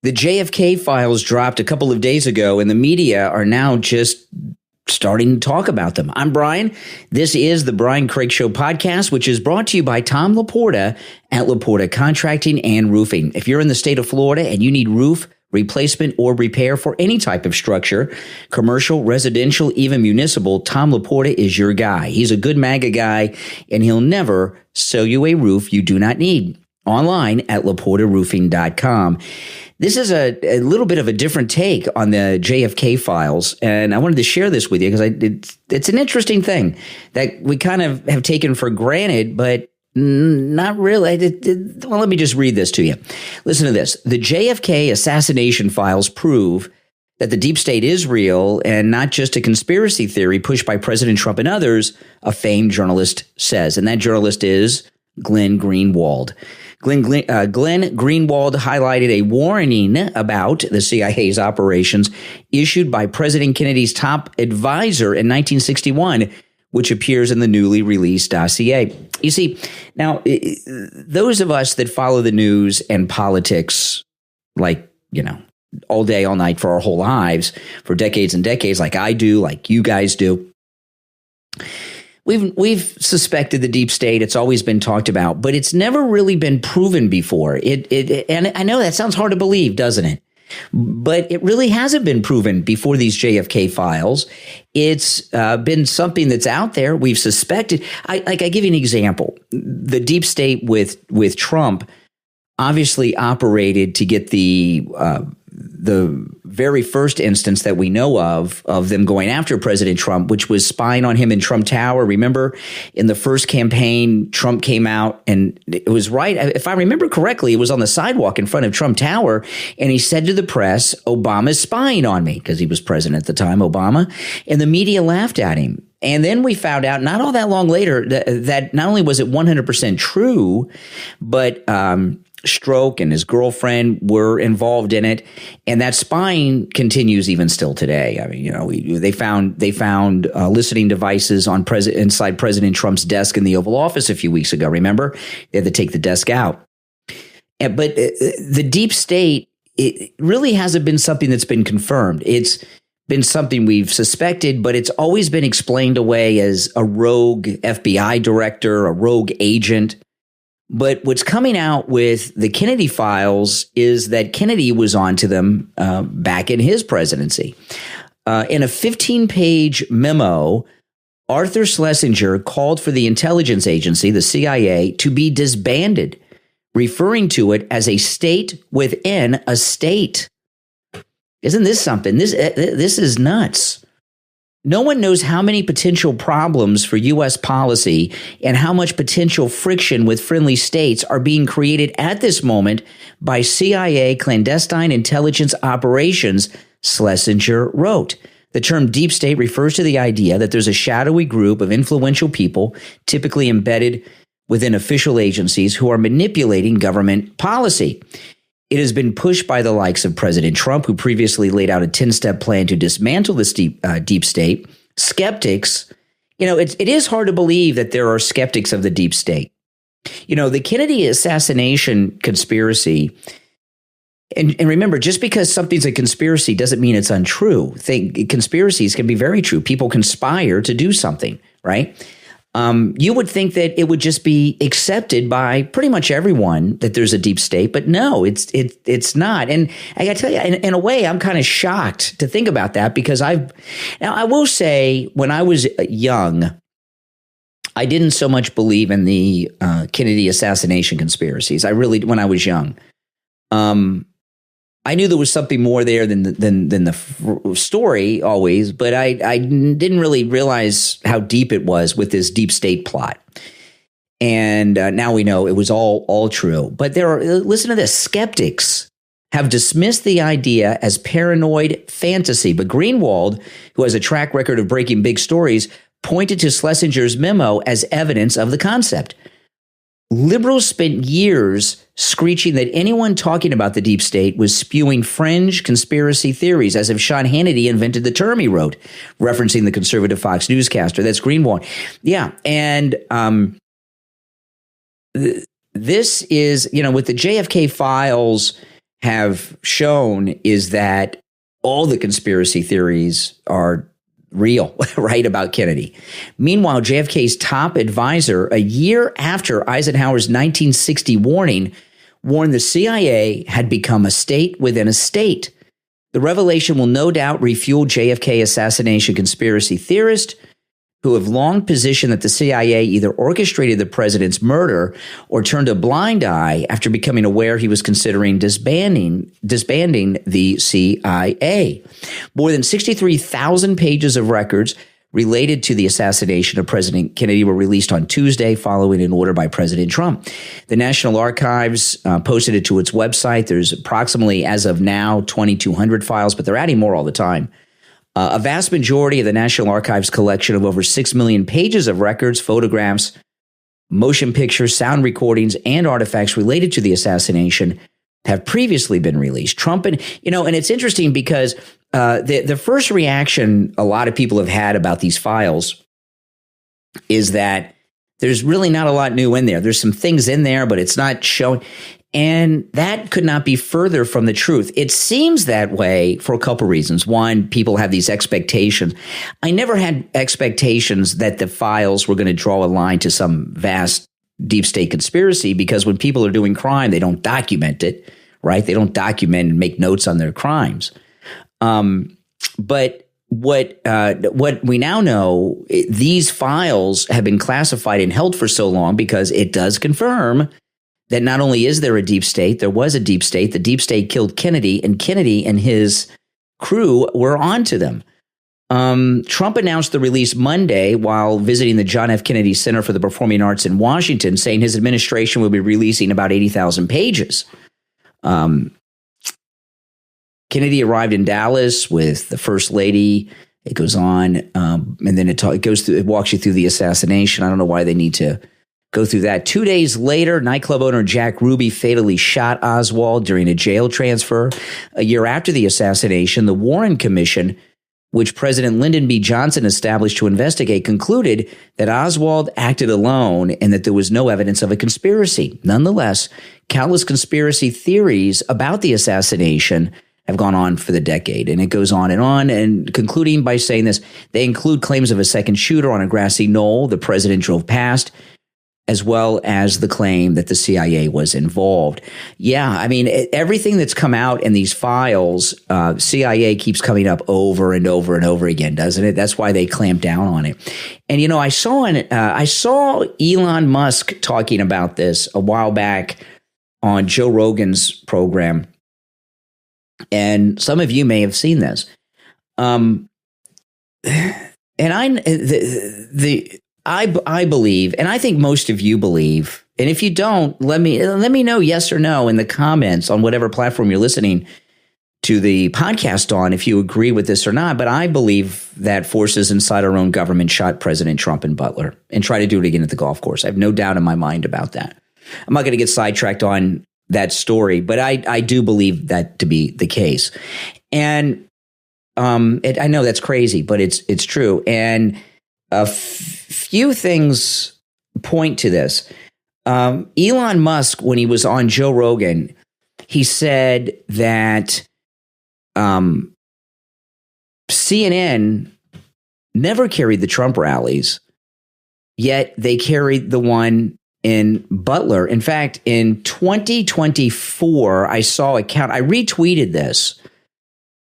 The JFK files dropped a couple of days ago, and the media are now just starting to talk about them. I'm Brian. This is the Brian Craig Show podcast, which is brought to you by Tom Laporta at Laporta Contracting and Roofing. If you're in the state of Florida and you need roof replacement or repair for any type of structure, commercial, residential, even municipal, Tom Laporta is your guy. He's a good MAGA guy, and he'll never sell you a roof you do not need. Online at laportaroofing.com. This is a little bit of a different take on the JFK files, and I wanted to share this with you because it's an interesting thing that we kind of have taken for granted, but not really. Well, let me just read this to you. Listen to this. The JFK assassination files prove that the deep state is real and not just a conspiracy theory pushed by President Trump and others, a famed journalist says. And that journalist is Glenn Greenwald. Glenn Greenwald highlighted a warning about the CIA's operations issued by President Kennedy's top advisor in 1961, which appears in the newly released dossier. You see, now, those of us that follow the news and politics, like, all day, all night for our whole lives, for decades and decades, like I do, like you guys do, We've suspected the deep state. It's always been talked about, but it's never really been proven before. And I know that sounds hard to believe, doesn't it? But it really hasn't been proven before these JFK files. It's been something that's out there. We've suspected. I give you an example. The deep state with Trump obviously operated to get the very first instance that we know of them going after President Trump, which was spying on him in Trump Tower. Remember, in the first campaign, Trump came out, and it was right, if I remember correctly, it was on the sidewalk in front of Trump Tower, and he said to the press, "Obama's spying on me," because he was president at the time, Obama, and the media laughed at him. And then we found out not all that long later that not only was it 100% true, but Stroke and his girlfriend were involved in it, and that spying continues even still today. I mean, they found listening devices on inside President Trump's desk in the Oval Office a few weeks ago. Remember, they had to take the desk out. But the deep state, it really hasn't been something that's been confirmed. It's been something we've suspected, but it's always been explained away as a rogue FBI director, a rogue agent. But what's coming out with the Kennedy files is that Kennedy was onto them back in his presidency. In a 15-page memo, Arthur Schlesinger called for the intelligence agency, the CIA, to be disbanded, referring to it as a state within a state. Isn't this something? This is nuts. No one knows how many potential problems for U.S. policy and how much potential friction with friendly states are being created at this moment by CIA clandestine intelligence operations, Schlesinger wrote. The term deep state refers to the idea that there's a shadowy group of influential people, typically embedded within official agencies, who are manipulating government policy. It has been pushed by the likes of President Trump, who previously laid out a 10-step plan to dismantle this deep state. Skeptics, it is hard to believe that there are skeptics of the deep state. The Kennedy assassination conspiracy, and remember, just because something's a conspiracy doesn't mean it's untrue. Conspiracies can be very true. People conspire to do something, right? You would think that it would just be accepted by pretty much everyone that there's a deep state, but no, it's not. And I got to tell you, in a way, I'm kind of shocked to think about that because I will say, when I was young, I didn't so much believe in the Kennedy assassination conspiracies. When I was young, I knew there was something more there than the story always, but I didn't really realize how deep it was with this deep state plot. And now we know it was all true. But listen to this, skeptics have dismissed the idea as paranoid fantasy. But Greenwald, who has a track record of breaking big stories, pointed to Schlesinger's memo as evidence of the concept. Liberals spent years screeching that anyone talking about the deep state was spewing fringe conspiracy theories, as if Sean Hannity invented the term, he wrote, referencing the conservative Fox newscaster. That's Greenwald. Yeah, and this is, with the JFK files have shown is that all the conspiracy theories are real, right, about Kennedy. Meanwhile, JFK's top advisor, a year after Eisenhower's 1960 warning, warned the CIA had become a state within a state. The revelation will no doubt refuel JFK assassination conspiracy theorists who have long positioned that the CIA either orchestrated the president's murder or turned a blind eye after becoming aware he was considering disbanding the CIA. More than 63,000 pages of records related to the assassination of President Kennedy were released on Tuesday following an order by President Trump. The National Archives posted it to its website. There's approximately, as of now, 2,200 files, but they're adding more all the time. A vast majority of the National Archives collection of over 6 million pages of records, photographs, motion pictures, sound recordings, and artifacts related to the assassination have previously been released. Trump and it's interesting because the first reaction a lot of people have had about these files is that there's really not a lot new in there. There's some things in there, but it's not showing. And that could not be further from the truth. It seems that way for a couple reasons. One, people have these expectations. I never had expectations that the files were going to draw a line to some vast deep state conspiracy, because when people are doing crime, they don't document it, right? They don't document and make notes on their crimes. But what we now know, these files have been classified and held for so long because it does confirm that not only is there a deep state, there was a deep state. The deep state killed Kennedy, and Kennedy and his crew were onto them. Trump announced the release Monday while visiting the John F. Kennedy Center for the Performing Arts in Washington, saying his administration will be releasing about 80,000 pages. Kennedy arrived in Dallas with the First Lady. It goes on, and then it walks you through the assassination. I don't know why they need to go through that. 2 days later, nightclub owner Jack Ruby fatally shot Oswald during a jail transfer. A year after the assassination, the Warren Commission, which President Lyndon B. Johnson established to investigate, concluded that Oswald acted alone and that there was no evidence of a conspiracy. Nonetheless, countless conspiracy theories about the assassination have gone on for the decade. And it goes on, and concluding by saying this, they include claims of a second shooter on a grassy knoll the president drove past, as well as the claim that the CIA was involved. Yeah, I mean, everything that's come out in these files, CIA keeps coming up over and over and over again, doesn't it? That's why they clamp down on it. And, I saw Elon Musk talking about this a while back on Joe Rogan's program. And some of you may have seen this. And I believe, and I think most of you believe, and if you don't, let me know yes or no in the comments on whatever platform you're listening to the podcast on, if you agree with this or not. But I believe that forces inside our own government shot President Trump and Butler and try to do it again at the golf course. I have no doubt in my mind about that. I'm not going to get sidetracked on that story, but I do believe that to be the case. And I know that's crazy, but it's true. And a few things point to this. Elon Musk, when he was on Joe Rogan, he said that CNN never carried the Trump rallies, yet they carried the one in Butler. In fact, in 2024, I saw a count. I retweeted this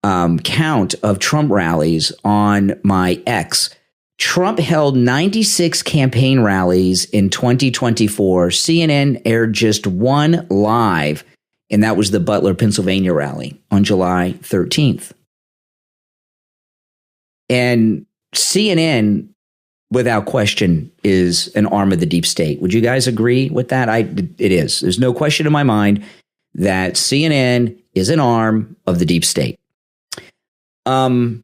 count of Trump rallies on my X. Trump held 96 campaign rallies in 2024. CNN aired just one live, and that was the Butler, Pennsylvania rally on July 13th. And CNN, without question, is an arm of the deep state. Would you guys agree with that? It is. There's no question in my mind that CNN is an arm of the deep state. Isn't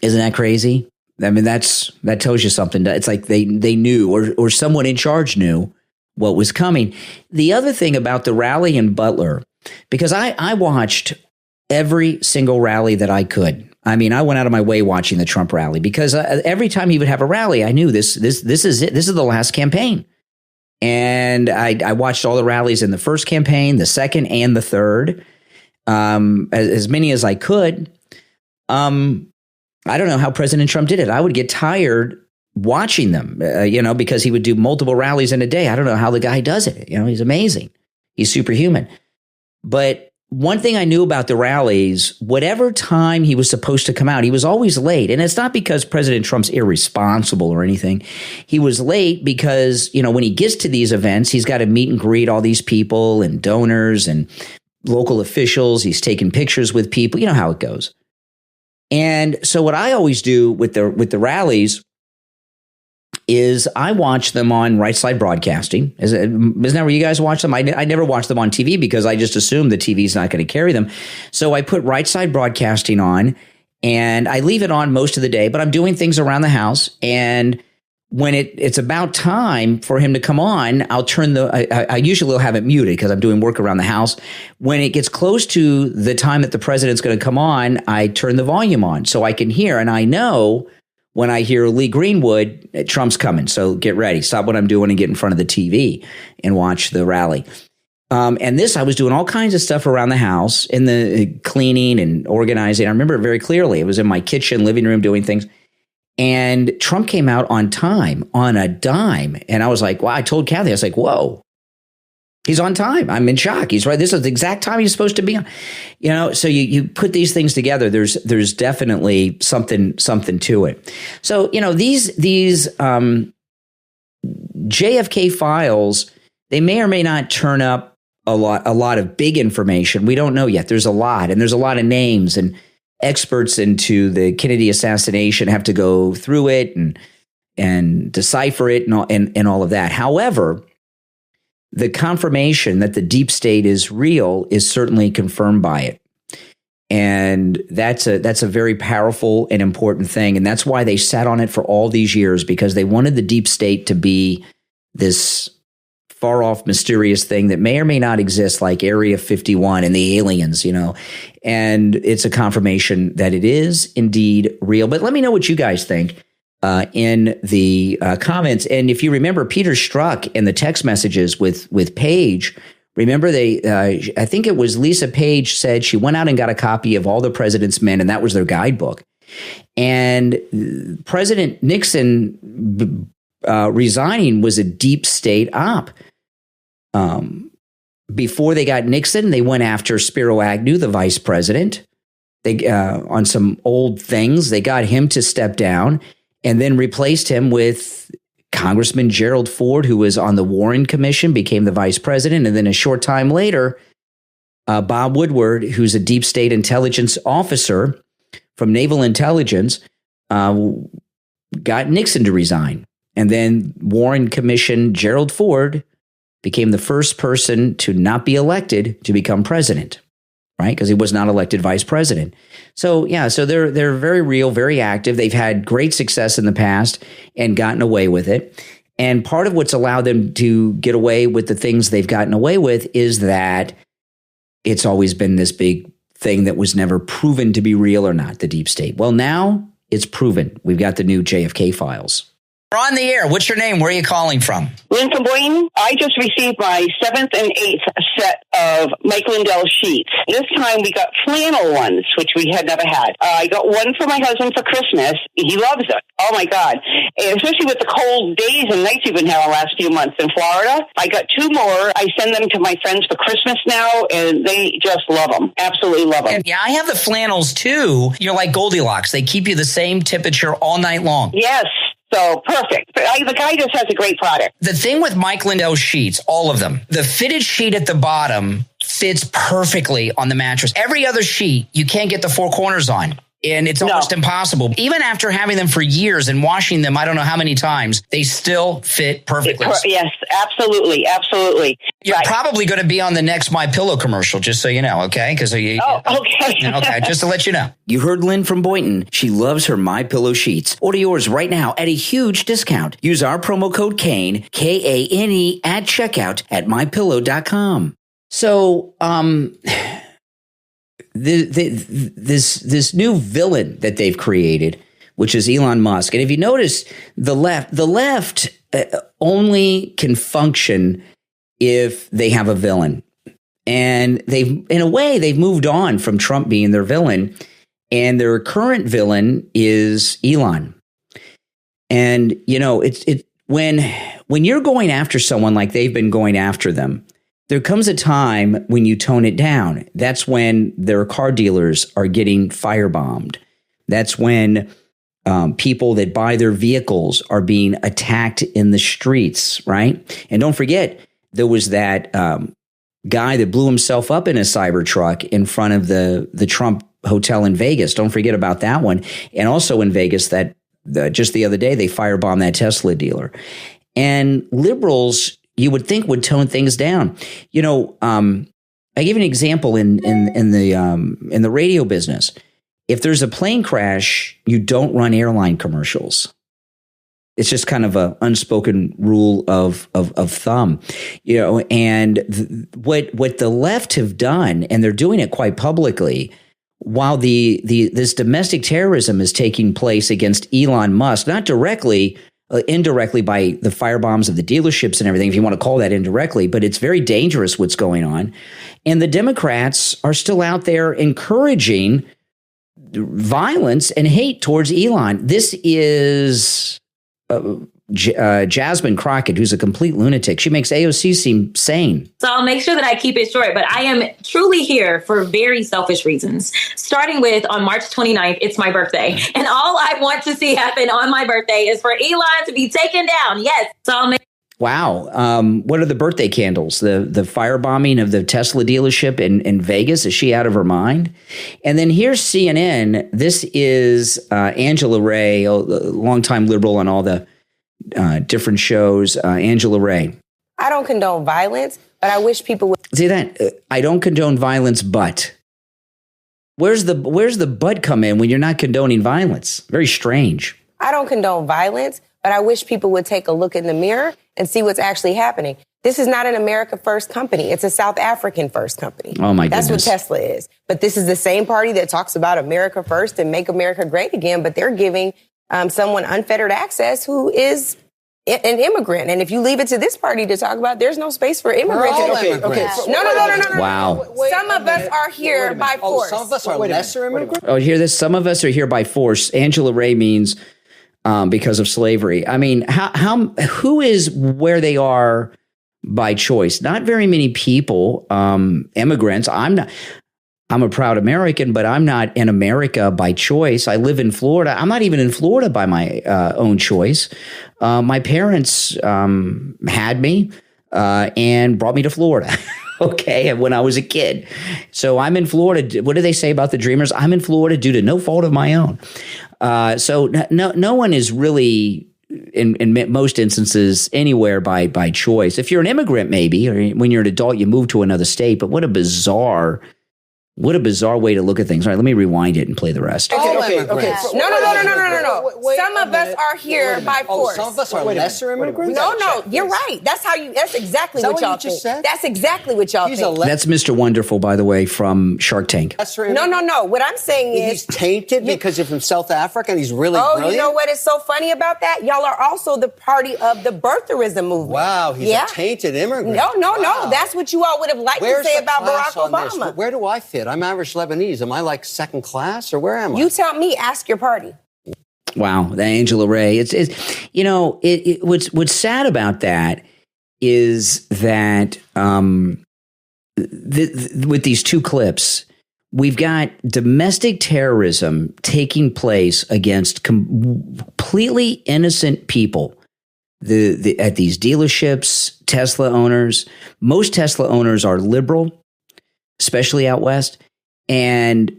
that crazy? I mean, that tells you something. It's like they knew, or someone in charge knew what was coming. The other thing about the rally in Butler, because I watched every single rally that I could. I mean, I went out of my way watching the Trump rally because every time he would have a rally, I knew this is it. This is the last campaign. And I watched all the rallies in the first campaign, the second, and the third, as many as I could. I don't know how President Trump did it. I would get tired watching them, because he would do multiple rallies in a day. I don't know how the guy does it. He's amazing. He's superhuman. But one thing I knew about the rallies, whatever time he was supposed to come out, he was always late. And it's not because President Trump's irresponsible or anything. He was late because, when he gets to these events, he's got to meet and greet all these people and donors and local officials. He's taking pictures with people. You know how it goes. And so what I always do with the rallies is I watch them on Right Side Broadcasting. Isn't that where you guys watch them? I never watch them on TV because I just assume the TV is not going to carry them. So I put Right Side Broadcasting on, and I leave it on most of the day, but I'm doing things around the house. And when it's about time for him to come on, I'll turn I usually will have it muted because I'm doing work around the house. When it gets close to the time that the president's going to come on, I turn the volume on so I can hear. And I know when I hear Lee Greenwood, Trump's coming. So get ready. Stop what I'm doing and get in front of the TV and watch the rally. And I was doing all kinds of stuff around the house in the cleaning and organizing. I remember it very clearly. It was in my kitchen, living room, doing things. And Trump came out on time, on a dime. And I was like, wow, I told Kathy, I was like, whoa, he's on time. I'm in shock. He's right. This is the exact time he's supposed to be on. So you put these things together. There's definitely something to it. So, these JFK files, they may or may not turn up a lot of big information. We don't know yet. There's a lot, and there's a lot of names, and experts into the Kennedy assassination have to go through it and decipher it and all of that. However, the confirmation that the deep state is real is certainly confirmed by it. And that's a very powerful and important thing. And that's why they sat on it for all these years, because they wanted the deep state to be this far off, mysterious thing that may or may not exist, like Area 51 and the aliens, and it's a confirmation that it is indeed real. But let me know what you guys think in the comments. And if you remember, Peter Strzok in the text messages with Paige, remember I think it was Lisa Page said she went out and got a copy of All the President's Men, and that was their guidebook. And President Nixon resigning was a deep state op. Before they got Nixon, they went after Spiro Agnew, the vice president. They on some old things, they got him to step down and then replaced him with Congressman Gerald Ford, who was on the Warren Commission, became the vice president. And then a short time later, Bob Woodward, who's a deep state intelligence officer from Naval Intelligence, got Nixon to resign. And then Warren Commission Gerald Ford became the first person to not be elected to become president, right? Because he was not elected vice president. So, so they're very real, very active. They've had great success in the past and gotten away with it. And part of what's allowed them to get away with the things they've gotten away with is that it's always been this big thing that was never proven to be real or not, the deep state. Well, now it's proven. We've got the new JFK files. We're on the air. What's your name? Where are you calling from? Lynn from Boynton. I just received my 7th and 8th set of Mike Lindell sheets. This time we got flannel ones, which we had never had. I got one for my husband for Christmas. He loves it. Oh, my God. And especially with the cold days and nights we've been having the last few months in Florida. I got 2 more. I send them to my friends for Christmas now, and they just love them. Absolutely love them. Yeah, I have the flannels, too. You're like Goldilocks. They keep you the same temperature all night long. Yes. So perfect. The guy just has a great product. The thing with Mike Lindell sheets, all of them, the fitted sheet at the bottom fits perfectly on the mattress. Every other sheet, you can't get the 4 corners on. And it's almost impossible. Even after having them for years and washing them, I don't know how many times, they still fit perfectly. Yes, absolutely. Absolutely. You're probably going to be on the next My Pillow commercial, just so you know, okay? Okay. Okay, just to let you know. You heard Lynn from Boynton. She loves her My Pillow sheets. Order yours right now at a huge discount. Use our promo code Kane, Kane, at checkout at mypillow.com. So, this new villain that they've created, which is Elon Musk. And if you notice, the left only can function if they have a villain. And in a way, they've moved on from Trump being their villain. And their current villain is Elon. And, when you're going after someone like they've been going after them, there comes a time when you tone it down. That's when their car dealers are getting firebombed. That's when people that buy their vehicles are being attacked in the streets, right? And don't forget, there was that guy that blew himself up in a Cybertruck in front of the Trump hotel in Vegas. Don't forget about that one. And also in Vegas, that just the other day, they firebombed that Tesla dealer. And liberals, you would think, would tone things down. I give an example in the radio business. If there's a plane crash, you don't run airline commercials. It's just kind of an unspoken rule of thumb, and what the left have done, and they're doing it quite publicly, while this domestic terrorism is taking place against Elon Musk, not directly, indirectly by the firebombs of the dealerships and everything, if you want to call that indirectly, but it's very dangerous what's going on. And the Democrats are still out there encouraging violence and hate towards Elon. This is Jasmine Crockett, who's a complete lunatic. She makes AOC seem sane. So I'll make sure that I keep it short, but I am truly here for very selfish reasons. Starting with on March 29th, it's my birthday. And all I want to see happen on my birthday is for Elon to be taken down. Yes. So I'll make Wow. What are the birthday candles? The firebombing of the Tesla dealership in Vegas? Is she out of her mind? And then here's CNN. This is Angela Ray, a longtime liberal on all the different shows. Angela Ray. I don't condone violence, but I wish people would. See that? I don't condone violence, but. Where's the but come in when you're not condoning violence? Very strange. I don't condone violence, but I wish people would take a look in the mirror and see what's actually happening. This is not an America First company. It's a South African First company. Oh, my goodness. That's what Tesla is. But this is the same party that talks about America First and make America great again, but they're giving someone unfettered access who is an immigrant. And if you leave it to this party to talk about, there's no space for immigrants. Okay. No. Wow. Some of us are here by force. Some of us are lesser immigrants? Oh, hear this? Some of us are here by force. Angela Ray means because of slavery. I mean, who is where they are by choice? Not very many people, immigrants. I'm a proud American, but I'm not in America by choice. I live in Florida. I'm not even in Florida by my own choice. My parents had me and brought me to Florida. Okay, when I was a kid. So I'm in Florida. What do they say about the Dreamers? I'm in Florida due to no fault of my own. So no one is really, in most instances, anywhere by choice. If you're an immigrant, maybe, or when you're an adult, you move to another state. But what a bizarre way to look at things. All right, let me rewind it and play the rest. Okay. No. Some of us are here by force. Some of us are lesser immigrants? No, you're right. That's exactly what y'all think. That's exactly what y'all think. That's Mr. Wonderful, by the way, from Shark Tank. No. What I'm saying is he's tainted because you're from South Africa and he's really brilliant. You know what is so funny about that? Y'all are also the party of the birtherism movement. Wow, he's a tainted immigrant. No. That's what you all would have liked to say about Barack Obama. Where do I fit? I'm Irish Lebanese. Am I like second class or where am I? You tell me. Ask your party. Wow, the Angela Ray. What's sad about that is that with these two clips, we've got domestic terrorism taking place against completely innocent people. At these dealerships, Tesla owners. Most Tesla owners are liberal, especially out west. And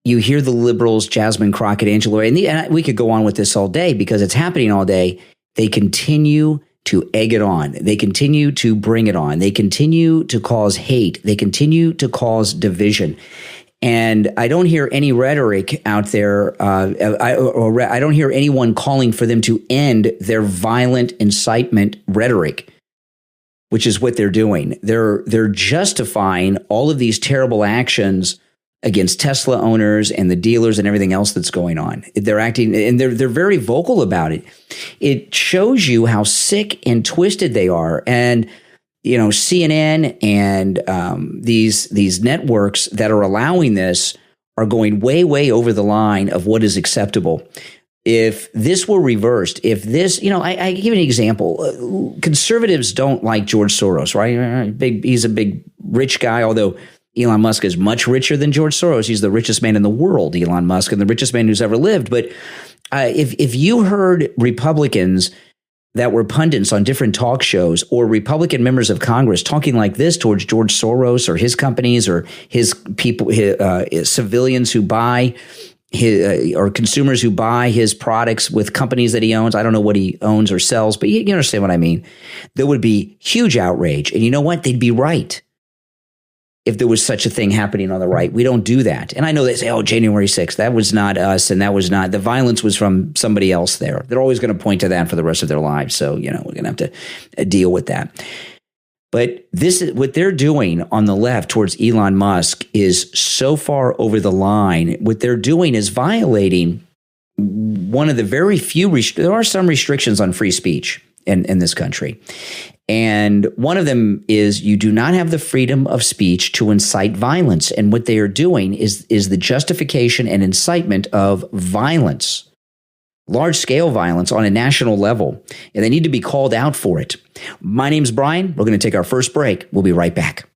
you hear the liberals, Jasmine Crockett, Angela Ray, and we could go on with this all day because it's happening all day. They continue to egg it on. They continue to bring it on. They continue to cause hate. They continue to cause division. And I don't hear any rhetoric out there. I don't hear anyone calling for them to end their violent incitement rhetoric, which is what they're doing. They're justifying all of these terrible actions against Tesla owners and the dealers and everything else that's going on. They're acting, and they're very vocal about it. It shows you how sick and twisted they are. And, you know, CNN and these networks that are allowing this are going way, way over the line of what is acceptable. If this were reversed, if this, you know, I give an example. Conservatives don't like George Soros, right? He's a big rich guy, although Elon Musk is much richer than George Soros. He's the richest man in the world, Elon Musk, and the richest man who's ever lived. But if you heard Republicans that were pundits on different talk shows or Republican members of Congress talking like this towards George Soros or his companies or his people, his civilians who buy or consumers who buy his products with companies that he owns. I don't know what he owns or sells, but you understand what I mean. There would be huge outrage. And you know what? They'd be right if there was such a thing happening on the right. We don't do that. And I know they say, oh, January 6th, that was not us. And that was not, the violence was from somebody else there. They're always going to point to that for the rest of their lives. So, you know, we're going to have to deal with that. But this is what they're doing on the left towards Elon Musk is so far over the line. What they're doing is violating one of the very few, there are some restrictions on free speech in this country. And one of them is you do not have the freedom of speech to incite violence. And what they are doing is the justification and incitement of violence, large-scale violence on a national level. And they need to be called out for it. My name's Brian. We're going to take our first break. We'll be right back.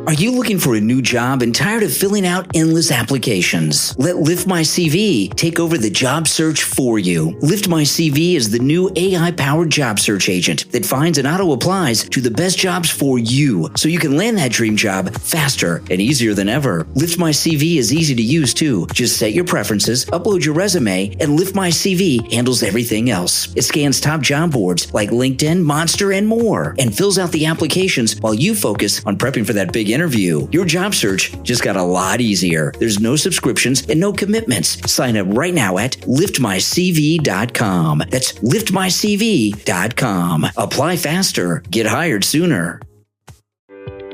Are you looking for a new job and tired of filling out endless applications? Let Lift My CV take over the job search for you. Lift My CV is the new AI-powered job search agent that finds and auto-applies to the best jobs for you, so you can land that dream job faster and easier than ever. Lift My CV is easy to use too. Just set your preferences, upload your resume, and Lift My CV handles everything else. It scans top job boards like LinkedIn, Monster, and more, and fills out the applications while you focus on prepping for that big interview. Your job search just got a lot easier. There's no subscriptions and no commitments. Sign up right now at liftmycv.com. That's liftmycv.com. Apply faster. Get hired sooner.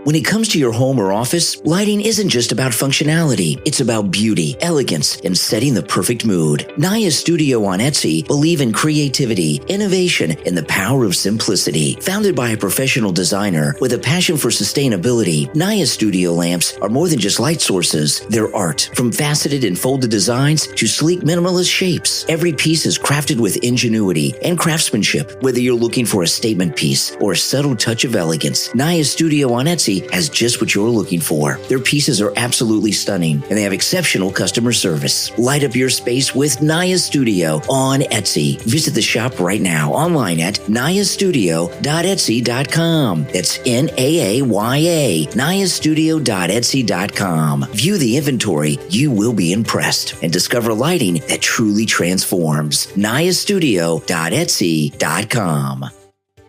When it comes to your home or office, lighting isn't just about functionality. It's about beauty, elegance, and setting the perfect mood. Naya Studio on Etsy believe in creativity, innovation, and the power of simplicity. Founded by a professional designer with a passion for sustainability, Naya Studio lamps are more than just light sources. They're art. From faceted and folded designs to sleek minimalist shapes, every piece is crafted with ingenuity and craftsmanship. Whether you're looking for a statement piece or a subtle touch of elegance, Naya Studio on Etsy has just what you're looking for. Their pieces are absolutely stunning, and they have exceptional customer service. Light up your space with Naya Studio on Etsy. Visit the shop right now online at nayastudio.etsy.com. That's Naaya, nayastudio.etsy.com. View the inventory. You will be impressed and discover lighting that truly transforms. nayastudio.etsy.com.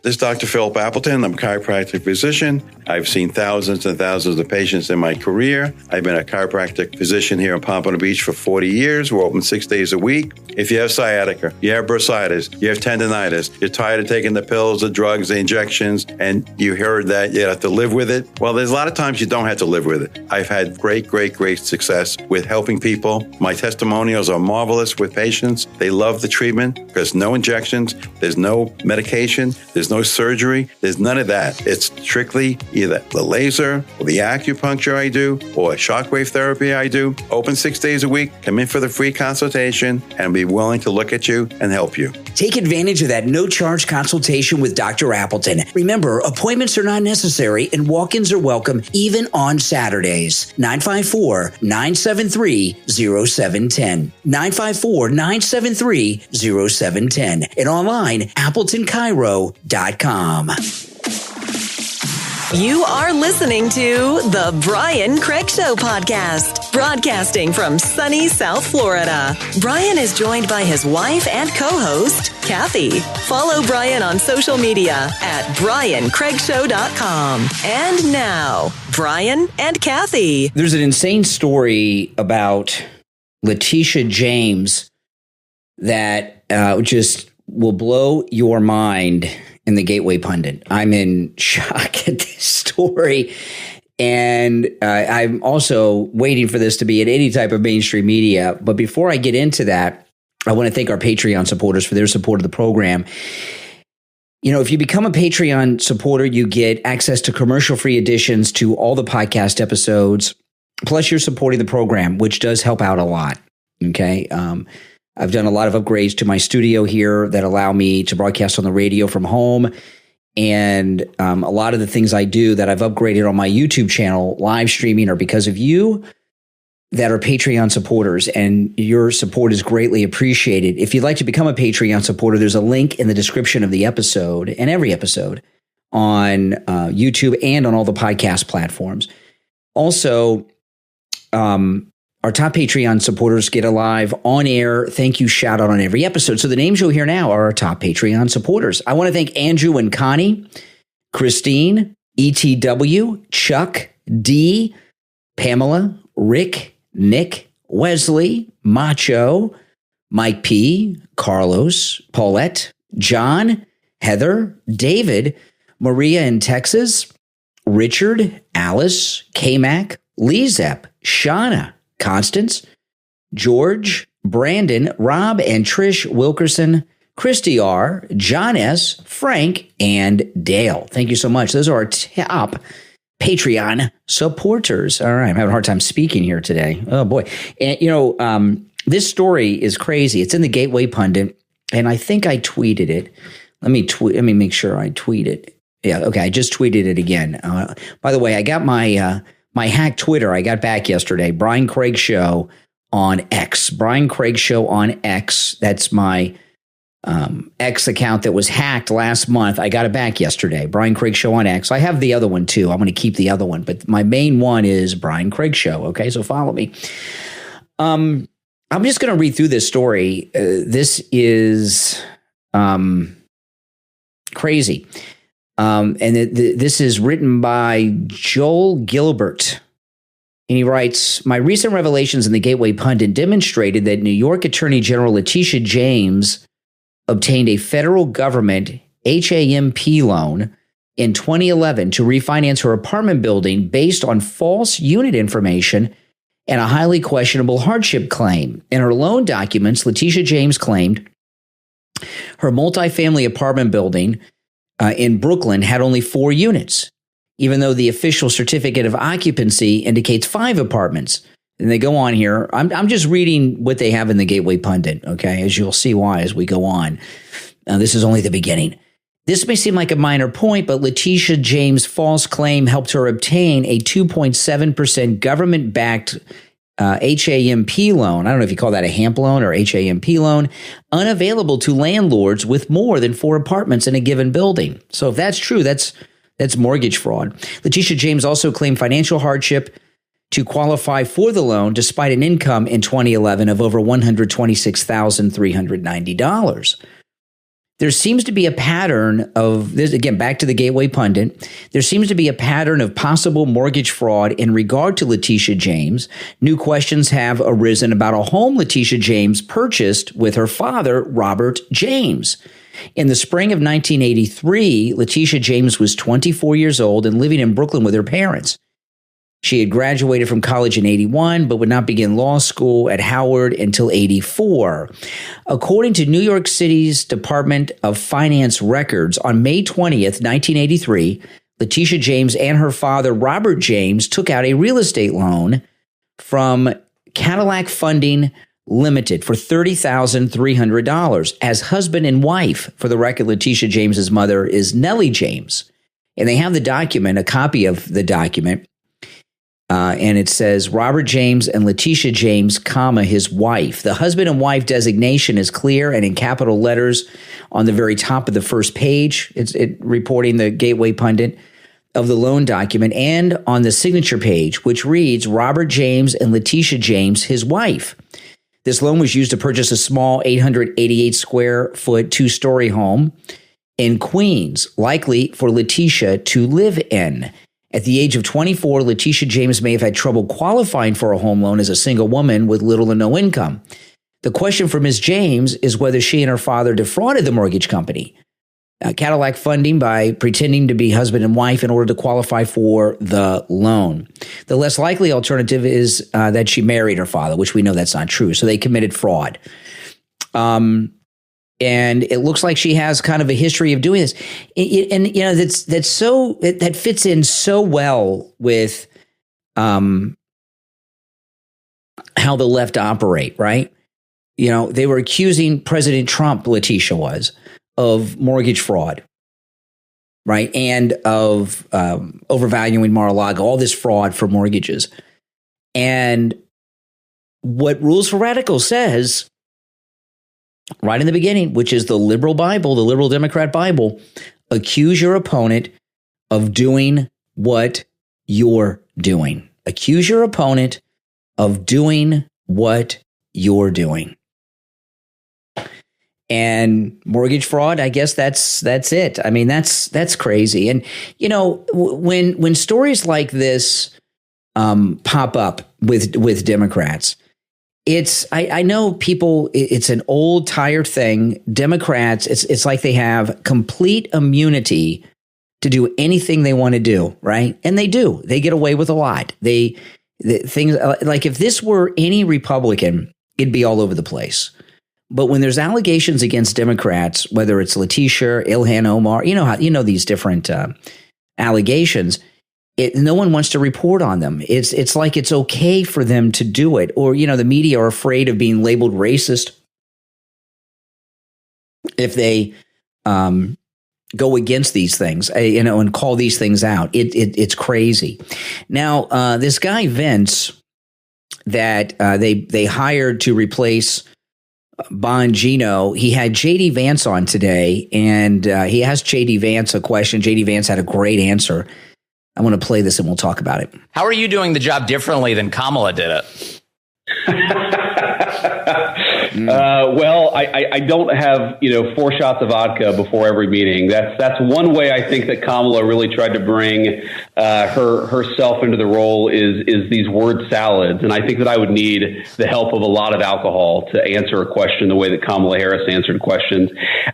This is Dr. Philip Appleton. I'm a chiropractic physician. I've seen thousands and thousands of patients in my career. I've been a chiropractic physician here in Pompano Beach for 40 years. We're open 6 days a week. If you have sciatica, you have bursitis, you have tendonitis, you're tired of taking the pills, the drugs, the injections, and you heard that you have to live with it, well, there's a lot of times you don't have to live with it. I've had great success with helping people. My testimonials are marvelous with patients. They love the treatment. There's no injections. There's no medication. There's no surgery. There's none of that. It's strictly either the laser or the acupuncture I do or shockwave therapy I do. Open 6 days a week. Come in for the free consultation and be willing to look at you and help you. Take advantage of that no-charge consultation with Dr. Appleton. Remember, appointments are not necessary and walk-ins are welcome even on Saturdays. 954-973-0710. 954-973-0710. And online, AppletonChiro.com. You are listening to The Brian Craig Show podcast, broadcasting from sunny South Florida. Brian is joined by his wife and co-host, Kathy. Follow Brian on social media at briancraigshow.com. And now, Brian and Kathy. There's an insane story about Leticia James that just will blow your mind in the Gateway Pundit. I'm in shock at this story. And I'm also waiting for this to be in any type of mainstream media. But before I get into that, I want to thank our Patreon supporters for their support of the program. You know, if you become a Patreon supporter, you get access to commercial-free editions to all the podcast episodes. Plus, you're supporting the program, which does help out a lot. Okay. I've done a lot of upgrades to my studio here that allow me to broadcast on the radio from home. And a lot of the things I do that I've upgraded on my YouTube channel, live streaming, are because of you that are Patreon supporters, and your support is greatly appreciated. If you'd like to become a Patreon supporter, there's a link in the description of the episode and every episode on YouTube and on all the podcast platforms. Also, our top Patreon supporters get a live on-air thank you shout out on every episode. So the names you'll hear now are our top Patreon supporters. I want to thank Andrew and Connie, Christine, ETW, Chuck, D, Pamela, Rick, Nick, Wesley, Macho, Mike P, Carlos, Paulette, John, Heather, David, Maria in Texas, Richard, Alice, K-Mac, LeeZep, Shawna, Constance, George, Brandon, Rob, and Trish, Wilkerson, Christy R, John S, Frank, and Dale. Thank you so much. Those are our top Patreon supporters. All right, I'm having a hard time speaking here today. Oh boy. And you know, this story is crazy. It's in the Gateway Pundit, and I think I tweeted it. Let me make sure I tweet it. Yeah, okay, I just tweeted it again. By the way, I got my my hack Twitter. I got back yesterday. Brian Craig Show on X. Brian Craig Show on X. That's my X account that was hacked last month. I got it back yesterday. Brian Craig Show on X. I have the other one too. I'm going to keep the other one, but my main one is Brian Craig Show. Okay, so follow me. I'm just going to read through this story. This is crazy. This is written by Joel Gilbert. And he writes, my recent revelations in the Gateway Pundit demonstrated that New York Attorney General Leticia James obtained a federal government HAMP loan in 2011 to refinance her apartment building based on false unit information and a highly questionable hardship claim. In her loan documents, Leticia James claimed her multifamily apartment building in Brooklyn had only 4 units, even though the official certificate of occupancy indicates 5 apartments. And they go on here. I'm just reading what they have in the Gateway Pundit, okay, as you'll see why as we go on. This is only the beginning. This may seem like a minor point, but Leticia James' false claim helped her obtain a 2.7% government-backed HAMP loan. I don't know if you call that a HAMP loan or HAMP loan, unavailable to landlords with more than 4 apartments in a given building. So if that's true, that's mortgage fraud. Leticia James also claimed financial hardship to qualify for the loan despite an income in 2011 of over $126,390. There seems to be a pattern of this, again, back to the Gateway Pundit. There seems to be a pattern of possible mortgage fraud in regard to Leticia James. New questions have arisen about a home Leticia James purchased with her father, Robert James. In the spring of 1983, Leticia James was 24 years old and living in Brooklyn with her parents. She had graduated from college in 81, but would not begin law school at Howard until 84. According to New York City's Department of Finance records, on May 20th, 1983, Leticia James and her father, Robert James, took out a real estate loan from Cadillac Funding Limited for $30,300 as husband and wife. For the record, Leticia James's mother is Nellie James. And they have the document, a copy of the document. And it says Robert James and Leticia James, comma, his wife. The husband and wife designation is clear and in capital letters on the very top of the first page. It's reporting the Gateway Pundit of the loan document, and on the signature page, which reads Robert James and Leticia James, his wife. This loan was used to purchase a small 888 square foot 2-story home in Queens, likely for Leticia to live in. At the age of 24, Leticia James may have had trouble qualifying for a home loan as a single woman with little or no income. The question for Ms. James is whether she and her father defrauded the mortgage company. Cadillac funding by pretending to be husband and wife in order to qualify for the loan. The less likely alternative is that she married her father, which we know that's not true. So they committed fraud. And it looks like she has kind of a history of doing this. And you know, that fits in so well with how the left operate, right? You know, they were accusing President Trump, Leticia was, of mortgage fraud, right? And of overvaluing Mar-a-Lago, all this fraud for mortgages. And what Rules for Radicals says right in the beginning, which is the liberal Bible, the liberal Democrat Bible, accuse your opponent of doing what you're doing. Accuse your opponent of doing what you're doing. And mortgage fraud, I guess that's it. I mean, that's crazy. And you know, when stories like this pop up with Democrats, I know people. It's an old, tired thing. Democrats, it's like they have complete immunity to do anything they want to do, right? And they do. They get away with a lot. Things like if this were any Republican, it'd be all over the place. But when there's allegations against Democrats, whether it's Leticia, Ilhan Omar, you know these different allegations, no one wants to report on them. It's like it's okay for them to do it, or you know the media are afraid of being labeled racist if they go against these things, you know, and call these things out. It's crazy. Now this guy Vance that they hired to replace Bongino, he had JD Vance on today, and he asked JD Vance a question. JD Vance had a great answer. I want to play this and we'll talk about it. How are you doing the job differently than Kamala did it? Well, I don't have 4 shots of vodka before every meeting. That's one way I think that Kamala really tried to bring herself into the role is these word salads, and I think that I would need the help of a lot of alcohol to answer a question the way that Kamala Harris answered questions.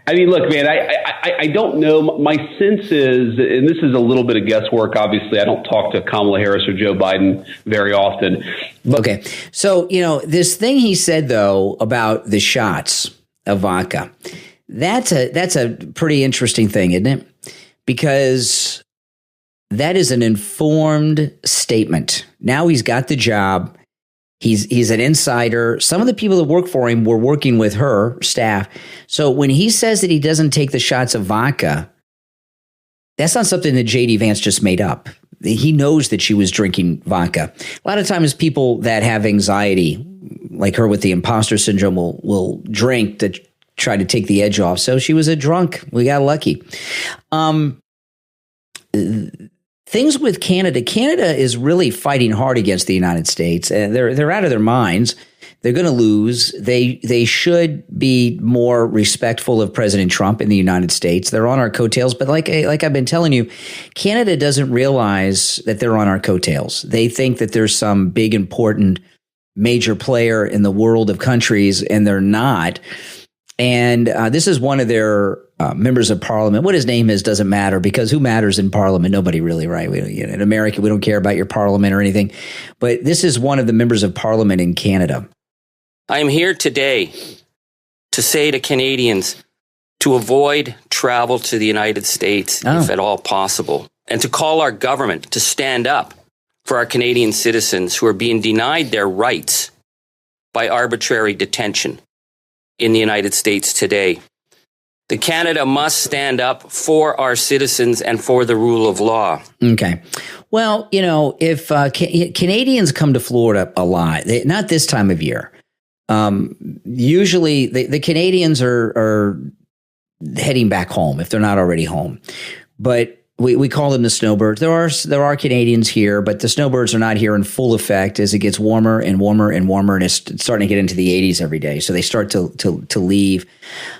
I mean, look, man, I don't know. My sense is, and this is a little bit of guesswork. Obviously, I don't talk to Kamala Harris or Joe Biden very often. Okay, so this thing he said though about the shots of vodka, that's a pretty interesting thing, isn't it? Because that is an informed statement. Now he's got the job. He's an insider. Some of the people that work for him were working with her staff. So when he says that he doesn't take the shots of vodka, that's not something that JD Vance just made up. He knows that she was drinking vodka. A lot of times people that have anxiety, like her with the imposter syndrome, will drink to try to take the edge off. So she was a drunk. We got lucky. Things with Canada. Canada is really fighting hard against the United States. They're out of their minds. They're going to lose. They should be more respectful of President Trump in the United States. They're on our coattails, but like I've been telling you, Canada doesn't realize that they're on our coattails. They think that there's some big, important, major player in the world of countries, and they're not. And this is one of their members of parliament. What his name is doesn't matter, because who matters in parliament? Nobody really, right? In America, we don't care about your parliament or anything. But this is one of the members of parliament in Canada. I am here today to say to Canadians to avoid travel to the United States if at all possible, and to call our government to stand up for our Canadian citizens who are being denied their rights by arbitrary detention in the United States today. The Canada must stand up for our citizens and for the rule of law. Okay. Well, if Canadians come to Florida a lot, not this time of year. Usually the Canadians are heading back home if they're not already home. But we call them the snowbirds. There are Canadians here, but the snowbirds are not here in full effect as it gets warmer and warmer and warmer, and it's starting to get into the 80s every day. So they start to leave.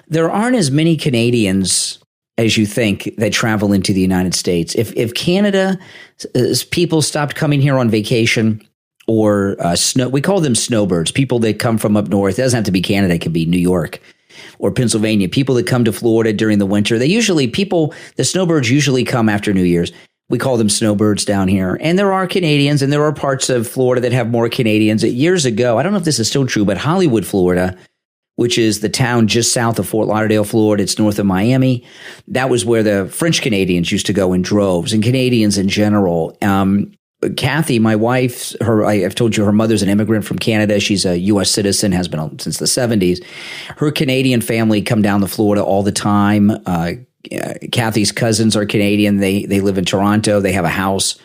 There aren't as many Canadians as you think that travel into the United States. If Canada's people stopped coming here on vacation, or we call them snowbirds, people that come from up north. It doesn't have to be Canada. It could be New York. or Pennsylvania, people that come to Florida during the winter, the snowbirds usually come after New Year's. We call them snowbirds down here. And there are Canadians, and there are parts of Florida that have more Canadians. Years ago, I don't know if this is still true, but Hollywood, Florida, which is the town just south of Fort Lauderdale, Florida, it's north of Miami. That was where the French Canadians used to go in droves, and Canadians in general. Kathy, my wife, I've told you her mother's an immigrant from Canada. She's a U.S. citizen, has been since the 70s. Her Canadian family come down to Florida all the time. Kathy's cousins are Canadian. They live in Toronto. They have a house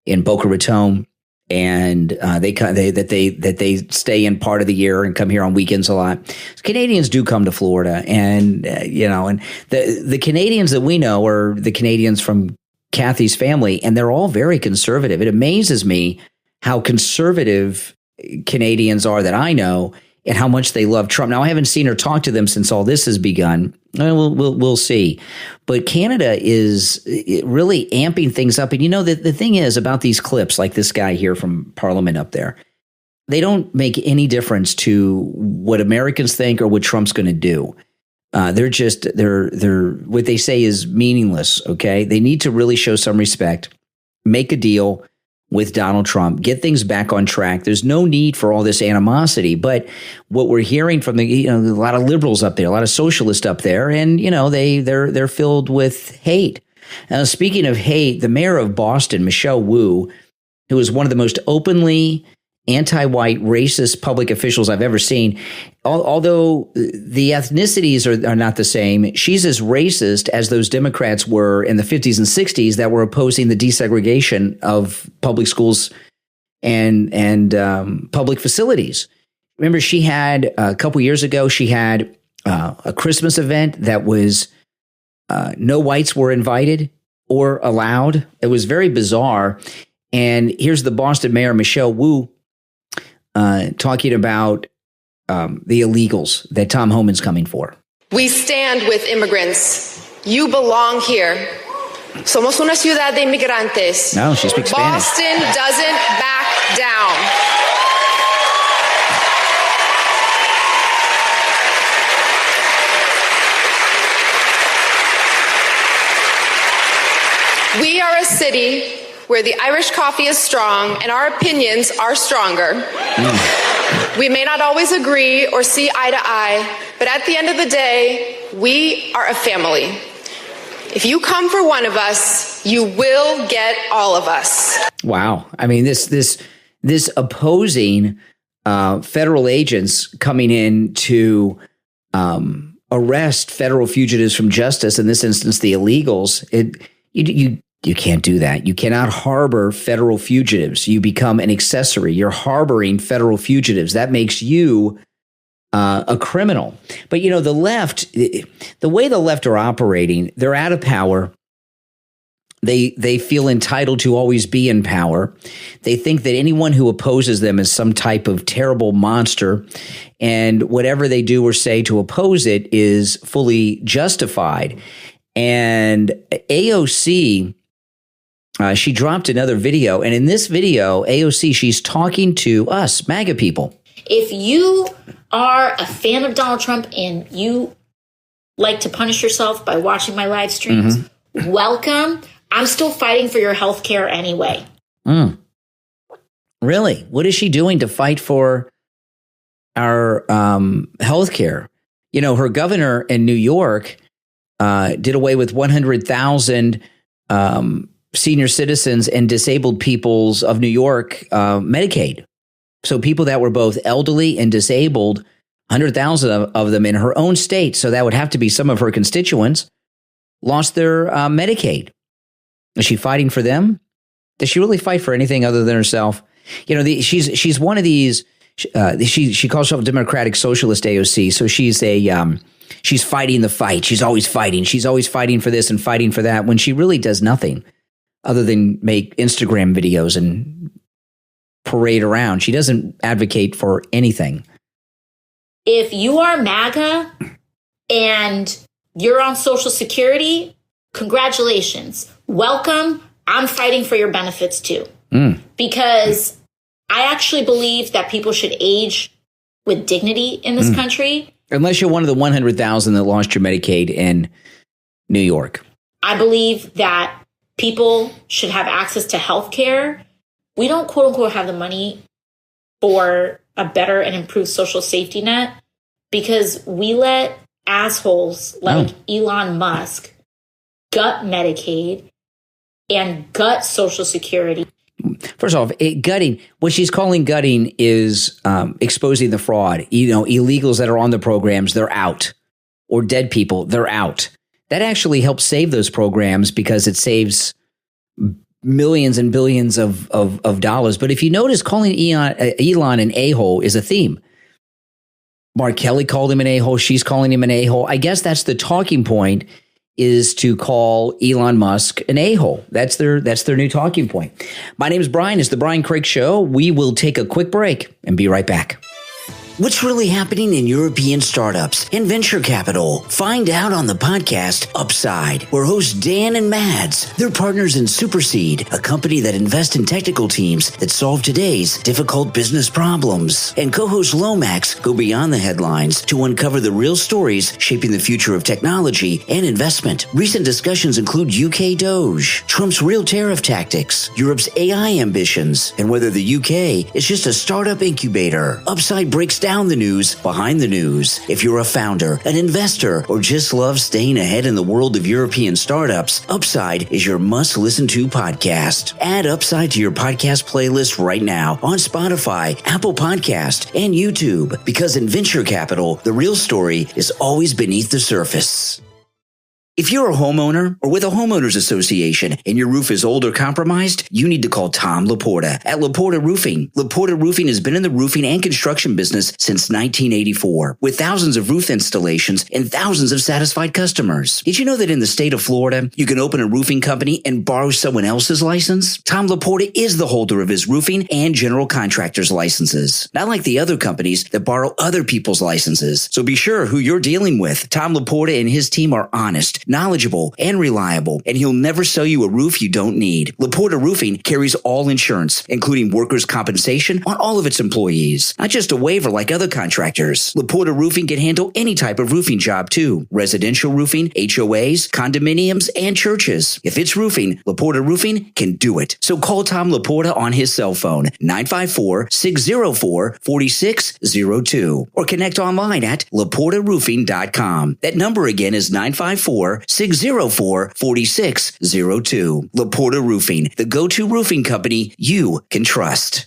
in Boca Raton, and they stay in part of the year and come here on weekends a lot. Canadians do come to Florida, and and the Canadians that we know are the Canadians from Kathy's family, and they're all very conservative. It amazes me how conservative Canadians are that I know, and how much they love Trump. Now, I haven't seen her talk to them since all this has begun. We'll see. But Canada is really amping things up. And the thing is about these clips, like this guy here from Parliament up there, they don't make any difference to what Americans think or what Trump's going to do. They're what they say is meaningless. Okay. They need to really show some respect, make a deal with Donald Trump, get things back on track. There's no need for all this animosity. But what we're hearing from a lot of liberals up there, a lot of socialists up there, and they're filled with hate. Speaking of hate, the mayor of Boston, Michelle Wu, who is one of the most openly anti-white racist public officials I've ever seen, although the ethnicities are not the same, she's as racist as those Democrats were in the 50s and 60s that were opposing the desegregation of public schools and public facilities. Remember, she had a couple years ago, she had a Christmas event that was no whites were invited or allowed. It was very bizarre. And here's the Boston mayor, Michelle Wu, talking about the illegals that Tom Homan's coming for. We stand with immigrants. You belong here. Somos una ciudad de inmigrantes. No, she speaks Spanish. Boston doesn't back down. We are a city where the Irish coffee is strong and our opinions are stronger. We may not always agree or see eye to eye, but at the end of the day, we are a family. If you come for one of us, you will get all of us. Wow. I mean, this opposing federal agents coming in to arrest federal fugitives from justice, in this instance, the illegals, you can't do that. You cannot harbor federal fugitives. You become an accessory. You're harboring federal fugitives. That makes you a criminal. But, the left, the way the left are operating, they're out of power. They feel entitled to always be in power. They think that anyone who opposes them is some type of terrible monster, and whatever they do or say to oppose it is fully justified. And AOC, she dropped another video, and in this video, AOC, she's talking to us, MAGA people. If you are a fan of Donald Trump and you like to punish yourself by watching my live streams, welcome. I'm still fighting for your health care anyway. Really? What is she doing to fight for our health care? Her governor in New York did away with 100,000 senior citizens and disabled peoples of New York Medicaid. So people that were both elderly and disabled, 100,000 of them in her own state, so that would have to be some of her constituents, lost their Medicaid. Is she fighting for them? Does she really fight for anything other than herself? She's one of these. She calls herself Democratic Socialist AOC. So she's fighting the fight. She's always fighting. She's always fighting for this and fighting for that, when she really does nothing other than make Instagram videos and parade around. She doesn't advocate for anything. If you are MAGA and you're on Social Security, congratulations. Welcome. I'm fighting for your benefits too. Because I actually believe that people should age with dignity in this country. Unless you're one of the 100,000 that lost your Medicaid in New York. I believe that people should have access to health care. We don't, quote unquote, have the money for a better and improved social safety net because we let assholes like Elon Musk gut Medicaid and gut Social Security. First off, gutting, what she's calling gutting is exposing the fraud. Illegals that are on the programs, they're out. Or dead people, they're out. That actually helps save those programs because it saves millions and billions of dollars. But if you notice, calling Elon an a-hole is a theme. Mark Kelly called him an a-hole. She's calling him an a-hole. I guess that's the talking point, is to call Elon Musk an a-hole. That's their new talking point. My name is Brian. It's the Brian Craig Show. We will take a quick break and be right back. What's really happening in European startups and venture capital? Find out on the podcast Upside, where hosts Dan and Mads, they're partners in Superseed, a company that invests in technical teams that solve today's difficult business problems. And co-host Lomax go beyond the headlines to uncover the real stories shaping the future of technology and investment. Recent discussions include UK Doge, Trump's real tariff tactics, Europe's AI ambitions, and whether the UK is just a startup incubator. Upside breaks down the news behind the news. If you're a founder, an investor, or just love staying ahead in the world of European startups, Upside is your must-listen-to podcast. Add Upside to your podcast playlist right now on Spotify, Apple Podcast, and YouTube, because in venture capital, the real story is always beneath the surface. If you're a homeowner or with a homeowners association and your roof is old or compromised, you need to call Tom Laporta at Laporta Roofing. Laporta Roofing has been in the roofing and construction business since 1984, with thousands of roof installations and thousands of satisfied customers. Did you know that in the state of Florida, you can open a roofing company and borrow someone else's license? Tom Laporta is the holder of his roofing and general contractor's licenses, not like the other companies that borrow other people's licenses. So be sure who you're dealing with. Tom Laporta and his team are honest, knowledgeable, and reliable, and he'll never sell you a roof you don't need. Laporta Roofing carries all insurance, including workers' compensation on all of its employees, not just a waiver like other contractors. Laporta Roofing can handle any type of roofing job too: residential roofing, HOAs, condominiums, and churches. If it's roofing, Laporta Roofing can do it. So call Tom Laporta on his cell phone, 954-604-4602, or connect online at laportaroofing.com. That number again is 954-604-4602. Laporta Roofing, the go-to roofing company you can trust.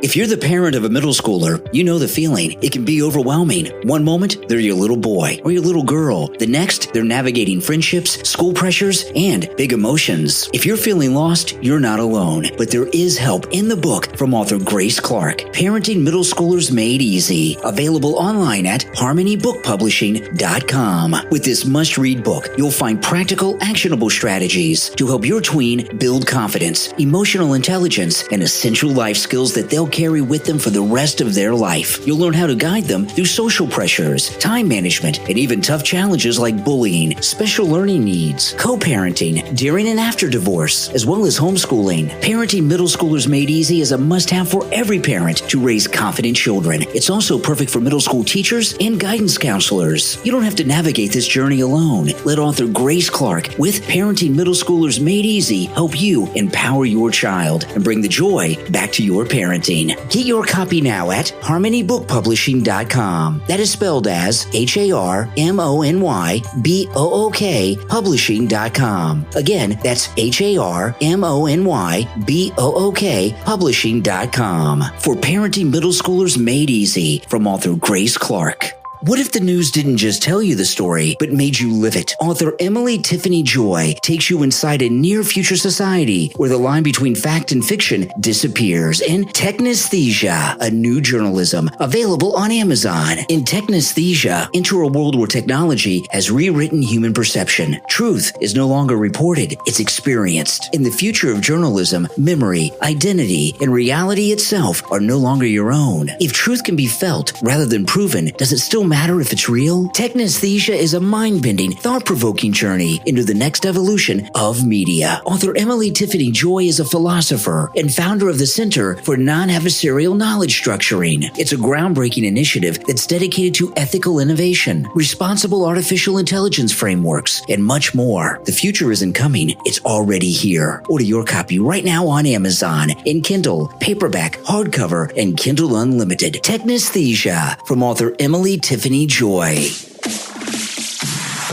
If you're the parent of a middle schooler, you know the feeling. It can be overwhelming. One moment, they're your little boy or your little girl. The next, they're navigating friendships, school pressures, and big emotions. If you're feeling lost, you're not alone. But there is help in the book from author Grace Clark, Parenting Middle Schoolers Made Easy, available online at harmonybookpublishing.com. With this must-read book, you'll find practical, actionable strategies to help your tween build confidence, emotional intelligence, and essential life skills that they'll carry with them for the rest of their life. You'll learn how to guide them through social pressures, time management, and even tough challenges like bullying, special learning needs, co-parenting, during and after divorce, as well as homeschooling. Parenting Middle Schoolers Made Easy is a must-have for every parent to raise confident children. It's also perfect for middle school teachers and guidance counselors. You don't have to navigate this journey alone. Let author Grace Clark with Parenting Middle Schoolers Made Easy help you empower your child and bring the joy back to your parenting. Get your copy now at harmonybookpublishing.com. That is spelled as HARMONYBOOK publishing.com. Again, that's HARMONYBOOK publishing.com. For Parenting Middle Schoolers Made Easy from author Grace Clark. What if the news didn't just tell you the story, but made you live it? Author Emily Tiffany Joy takes you inside a near-future society where the line between fact and fiction disappears in Technesthesia, a new journalism, available on Amazon. In Technesthesia, enter a world where technology has rewritten human perception. Truth is no longer reported, it's experienced. In the future of journalism, memory, identity, and reality itself are no longer your own. If truth can be felt rather than proven, does it still matter if it's real? Technesthesia is a mind-bending, thought-provoking journey into the next evolution of media. Author Emily Tiffany Joy is a philosopher and founder of the Center for Non-Adversarial Knowledge Structuring. It's a groundbreaking initiative that's dedicated to ethical innovation, responsible artificial intelligence frameworks, and much more. The future isn't coming, it's already here. Order your copy right now on Amazon in Kindle, paperback, hardcover, and Kindle Unlimited. Technesthesia from author Emily Tiffany Joy.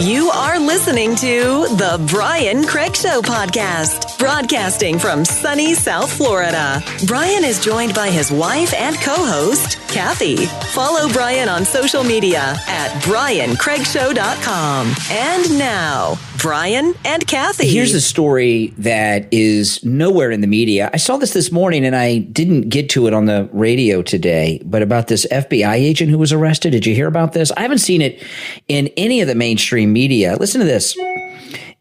You are listening to the Brian Craig Show podcast, broadcasting from sunny South Florida. Brian is joined by his wife and co-host, Kathy. Follow Brian on social media at briancraigshow.com. And now, Brian and Kathy. Here's a story that is nowhere in the media. I saw this morning and I didn't get to it on the radio today, but about this FBI agent who was arrested. Did you hear about this? I haven't seen it in any of the mainstream media. Listen to this.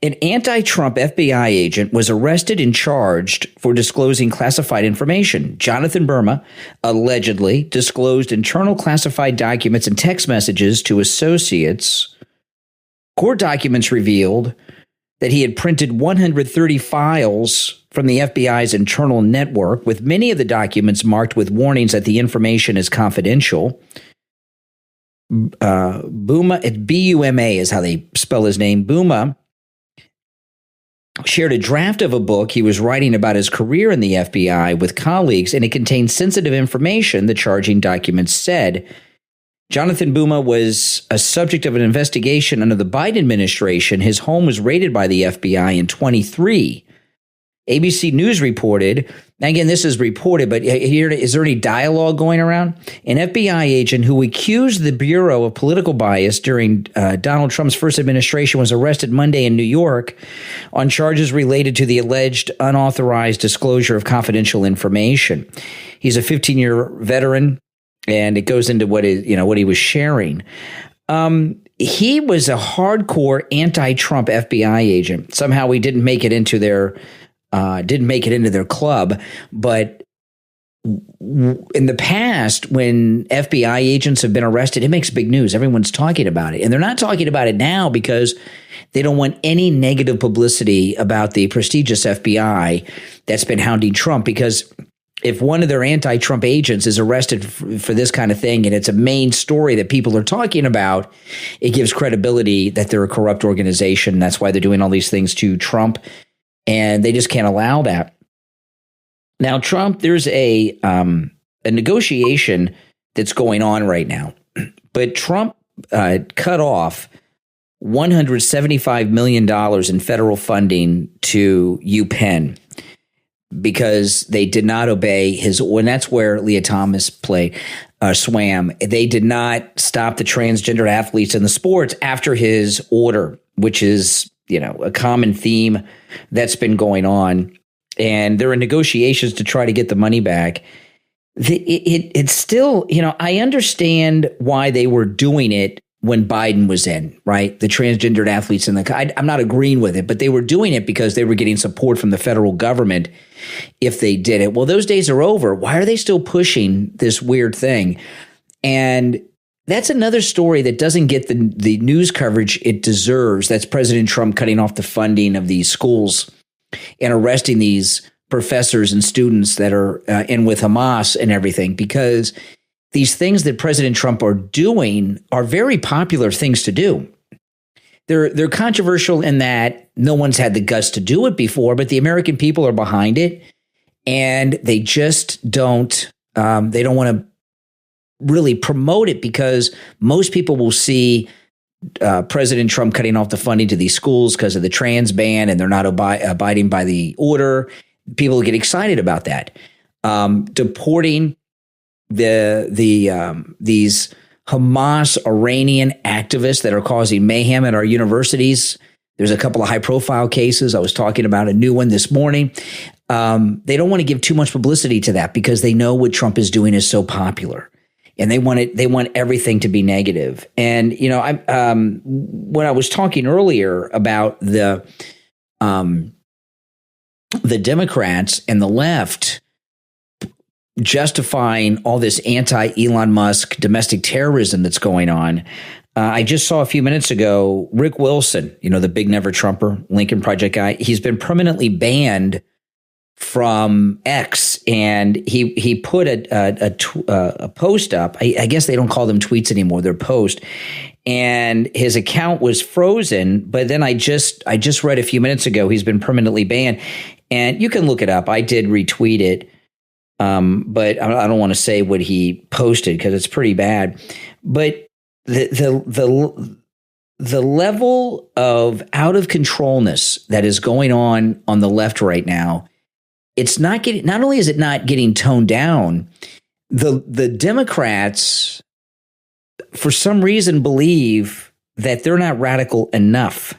An anti-Trump FBI agent was arrested and charged for disclosing classified information. Jonathan Burma allegedly disclosed internal classified documents and text messages to associates. Court documents revealed that he had printed 130 files from the FBI's internal network, with many of the documents marked with warnings that the information is confidential. Buma, B-U-M-A is how they spell his name. Buma shared a draft of a book he was writing about his career in the FBI with colleagues, and it contained sensitive information, the charging documents said. Jonathan Buma was a subject of an investigation under the Biden administration. His home was raided by the FBI in 2023. ABC News reported, again, this is reported, but here, is there any dialogue going around? An FBI agent who accused the Bureau of political bias during Donald Trump's first administration was arrested Monday in New York on charges related to the alleged unauthorized disclosure of confidential information. He's a 15-year veteran, and it goes into what he was sharing. He was a hardcore anti-Trump FBI agent. Somehow he didn't make it into their club, but in the past, when FBI agents have been arrested, it makes big news. Everyone's talking about it, and they're not talking about it now because they don't want any negative publicity about the prestigious FBI that's been hounding Trump, because if one of their anti-Trump agents is arrested for this kind of thing and it's a main story that people are talking about, it gives credibility that they're a corrupt organization. That's why they're doing all these things to Trump, and they just can't allow that. Now, Trump, there's a negotiation that's going on right now, but Trump cut off $175 million in federal funding to UPenn, because they did not obey his, and that's where Leah Thomas swam. They did not stop the transgender athletes in the sports after his order, which is, a common theme that's been going on. And there are negotiations to try to get the money back. It's still, I understand why they were doing it when Biden was in, right? The transgendered athletes I'm not agreeing with it, but they were doing it because they were getting support from the federal government if they did it. Well, those days are over. Why are they still pushing this weird thing? And that's another story that doesn't get the news coverage it deserves. That's President Trump cutting off the funding of these schools and arresting these professors and students that are in with Hamas and everything, because these things that President Trump are doing are very popular things to do. They're controversial in that no one's had the guts to do it before, but the American people are behind it, and they just don't. They don't want to really promote it, because most people will see President Trump cutting off the funding to these schools because of the trans ban, and they're not abiding by the order. People get excited about that. Deporting these Hamas Iranian activists that are causing mayhem at our universities. There's a couple of high profile cases. I was talking about a new one this morning. They don't want to give too much publicity to that because they know what Trump is doing is so popular, and they want everything to be negative. And when I was talking earlier about the Democrats and the left, justifying all this anti-Elon Musk domestic terrorism that's going on. I just saw a few minutes ago, Rick Wilson, the big never Trumper, Lincoln Project guy, he's been permanently banned from X, and he put a post up. I guess they don't call them tweets anymore; they're posts. And his account was frozen. But then I just read a few minutes ago he's been permanently banned, and you can look it up. I did retweet it, but I don't want to say what he posted because it's pretty bad. But the level of out of controlness that is going on the left right now, it's not getting. Not only is it not getting toned down, the Democrats, for some reason, believe that they're not radical enough.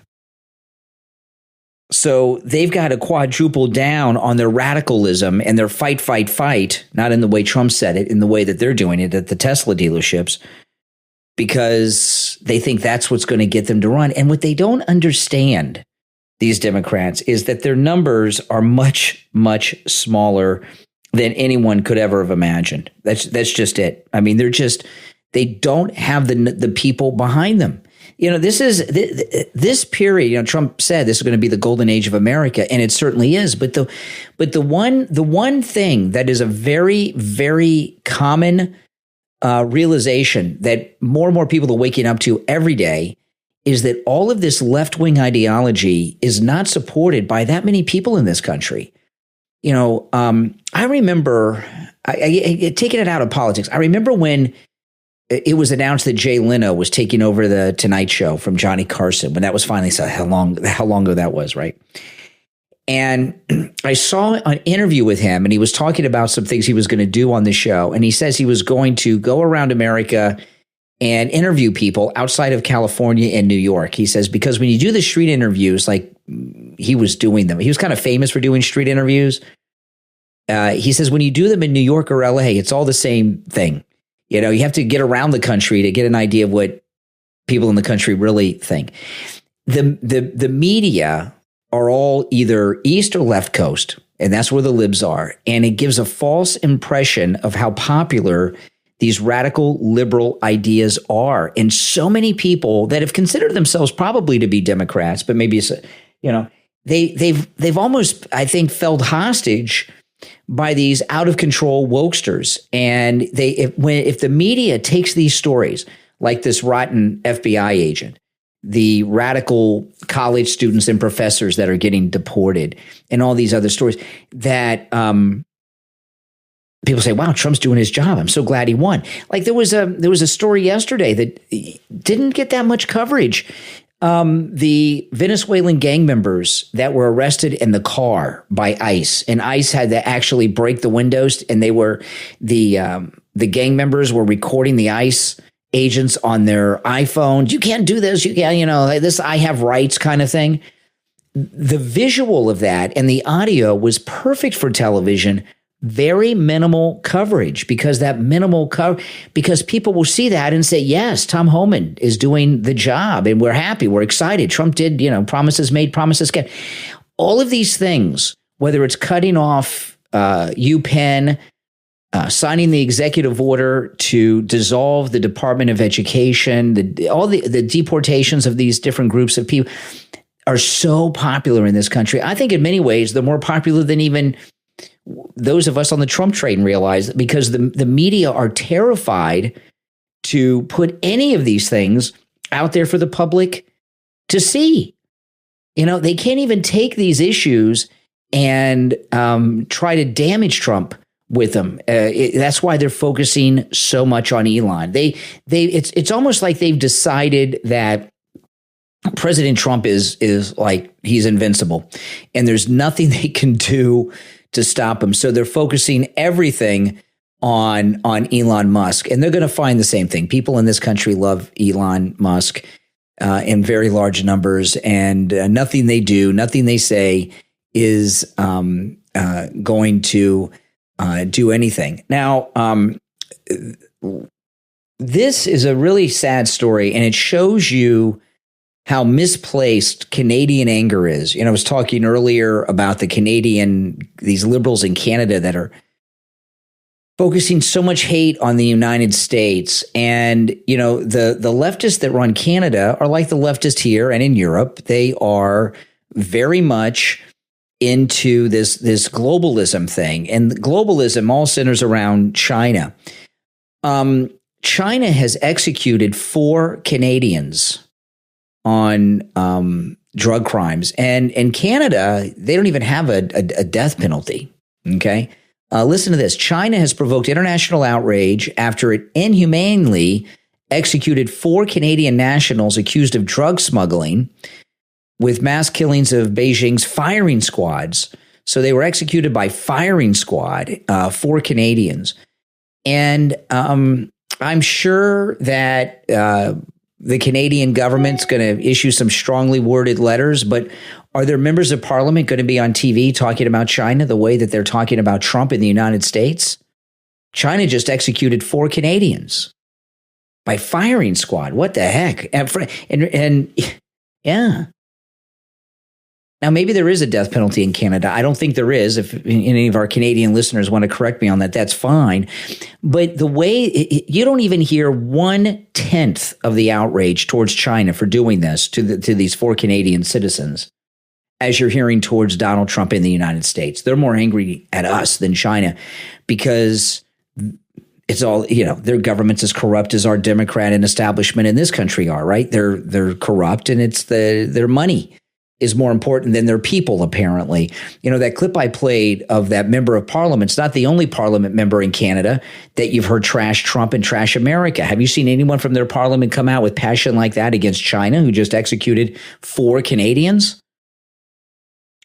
So they've got to quadruple down on their radicalism and their fight, not in the way Trump said it, in the way that they're doing it at the Tesla dealerships, because they think that's what's going to get them to run. And what they don't understand, these Democrats, is that their numbers are much, much smaller than anyone could ever have imagined. That's just it. I mean, they don't have the people behind them. This period, Trump said this is going to be the golden age of America, and it certainly is. But the one thing that is a very, very common realization that more and more people are waking up to every day is that all of this left-wing ideology is not supported by that many people in this country. I remember, taking it out of politics, I remember when it was announced that Jay Leno was taking over the Tonight Show from Johnny Carson, when that was finally said, how long ago that was, right? And I saw an interview with him, and he was talking about some things he was going to do on the show. And he says he was going to go around America and interview people outside of California and New York. He says, because when you do the street interviews, like he was doing them, he was kind of famous for doing street interviews. He says, when you do them in New York or LA, it's all the same thing. You have to get around the country to get an idea of what people in the country really think. The media are all either East or left coast, and that's where the libs are. And it gives a false impression of how popular these radical liberal ideas are. And so many people that have considered themselves probably to be Democrats, but maybe it's, they've almost, I think, felt hostage by these out of control wokesters. And if the media takes these stories, like this rotten FBI agent, the radical college students and professors that are getting deported, and all these other stories that people say, wow, Trump's doing his job. I'm so glad he won. Like there was a story yesterday that didn't get that much coverage. The Venezuelan gang members that were arrested in the car by ICE, and ICE had to actually break the windows, and they were the gang members were recording the ICE agents on their iPhones. You can't do this. You can't, this I have rights kind of thing. The visual of that and the audio was perfect for television. Very minimal coverage, because because people will see that and say, yes, Tom Homan is doing the job and we're happy. We're excited. Trump did, promises made, promises kept. All of these things, whether it's cutting off UPenn, signing the executive order to dissolve the Department of Education, all the deportations of these different groups of people are so popular in this country. I think in many ways, they're more popular than even those of us on the Trump train realize, because the media are terrified to put any of these things out there for the public to see. They can't even take these issues and try to damage Trump with them. That's why they're focusing so much on Elon. It's almost like they've decided that President Trump is like he's invincible, and there's nothing they can do to stop him. So they're focusing everything on Elon Musk, and they're going to find the same thing. People in this country love Elon Musk in very large numbers, and nothing they do, nothing they say is going to do anything. Now, this is a really sad story, and it shows you how misplaced Canadian anger is. I was talking earlier about these liberals in Canada that are focusing so much hate on the United States. And, you know, the leftists that run Canada are like the leftists here and in Europe. They are very much into this globalism thing. And globalism all centers around China. China has executed 4 Canadians on drug crimes. And in Canada, they don't even have a death penalty. Okay. Listen to this. China has provoked international outrage after it inhumanely executed 4 Canadian nationals accused of drug smuggling with mass killings of Beijing's firing squads. So they were executed by firing squad, 4 Canadians. And I'm sure that the Canadian government's going to issue some strongly worded letters, but are there members of parliament going to be on TV talking about China the way that they're talking about Trump in the United States? China just executed 4 Canadians by firing squad. What the heck? And yeah. Now, maybe there is a death penalty in Canada. I don't think there is. If any of our Canadian listeners want to correct me on that, that's fine. But the way you don't even hear 1/10 of the outrage towards China for doing this to these 4 Canadian citizens as you're hearing towards Donald Trump in the United States. They're more angry at us than China because it's all, you know, their government's as corrupt as our Democrat and establishment in this country are, right? They're corrupt, and it's their money is more important than their people, apparently. You know, that clip I played of that member of parliament's not the only parliament member in Canada that you've heard trash Trump and trash America. Have you seen anyone from their parliament come out with passion like that against China, who just executed 4 Canadians?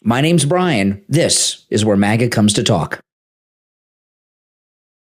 My name's Brian. This is where MAGA comes to talk.